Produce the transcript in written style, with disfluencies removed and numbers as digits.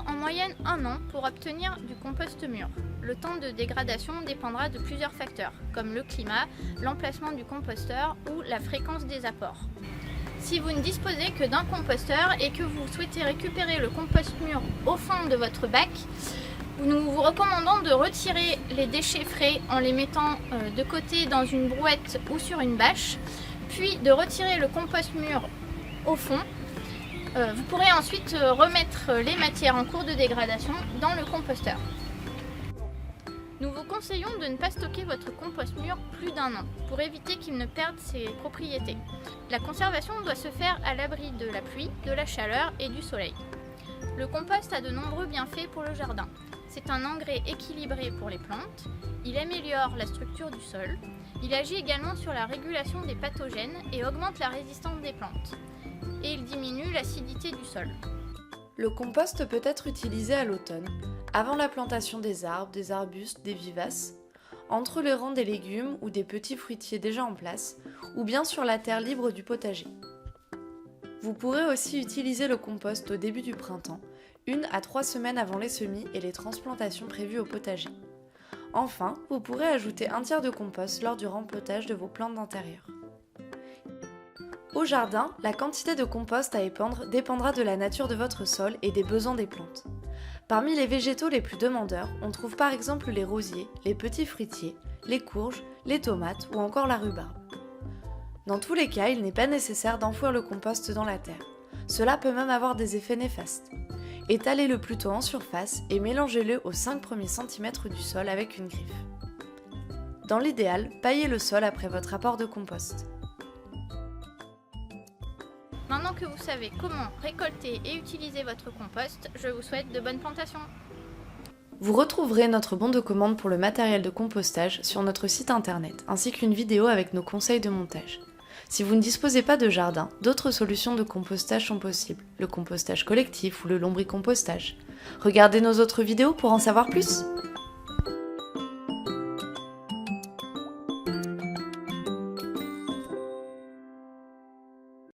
en moyenne 1 an pour obtenir du compost mûr. Le temps de dégradation dépendra de plusieurs facteurs, comme le climat, l'emplacement du composteur ou la fréquence des apports. Si vous ne disposez que d'un composteur et que vous souhaitez récupérer le compost mûr au fond de votre bac, nous vous recommandons de retirer les déchets frais en les mettant de côté dans une brouette ou sur une bâche, puis de retirer le compost mûr au fond. Vous pourrez ensuite remettre les matières en cours de dégradation dans le composteur. Nous vous conseillons de ne pas stocker votre compost mûr plus d'1 an pour éviter qu'il ne perde ses propriétés. La conservation doit se faire à l'abri de la pluie, de la chaleur et du soleil. Le compost a de nombreux bienfaits pour le jardin. C'est un engrais équilibré pour les plantes, il améliore la structure du sol, il agit également sur la régulation des pathogènes et augmente la résistance des plantes, et il diminue l'acidité du sol. Le compost peut être utilisé à l'automne, avant la plantation des arbres, des arbustes, des vivaces, entre les rangs des légumes ou des petits fruitiers déjà en place, ou bien sur la terre libre du potager. Vous pourrez aussi utiliser le compost au début du printemps, 1 à 3 semaines avant les semis et les transplantations prévues au potager. Enfin, vous pourrez ajouter un tiers de compost lors du rempotage de vos plantes d'intérieur. Au jardin, la quantité de compost à épandre dépendra de la nature de votre sol et des besoins des plantes. Parmi les végétaux les plus demandeurs, on trouve par exemple les rosiers, les petits fruitiers, les courges, les tomates ou encore la rhubarbe. Dans tous les cas, il n'est pas nécessaire d'enfouir le compost dans la terre. Cela peut même avoir des effets néfastes. Étalez-le plutôt en surface et mélangez-le aux 5 premiers centimètres du sol avec une griffe. Dans l'idéal, paillez le sol après votre apport de compost. Maintenant que vous savez comment récolter et utiliser votre compost, je vous souhaite de bonnes plantations. Vous retrouverez notre bon de commande pour le matériel de compostage sur notre site internet, ainsi qu'une vidéo avec nos conseils de montage. Si vous ne disposez pas de jardin, d'autres solutions de compostage sont possibles, le compostage collectif ou le lombricompostage. Regardez nos autres vidéos pour en savoir plus.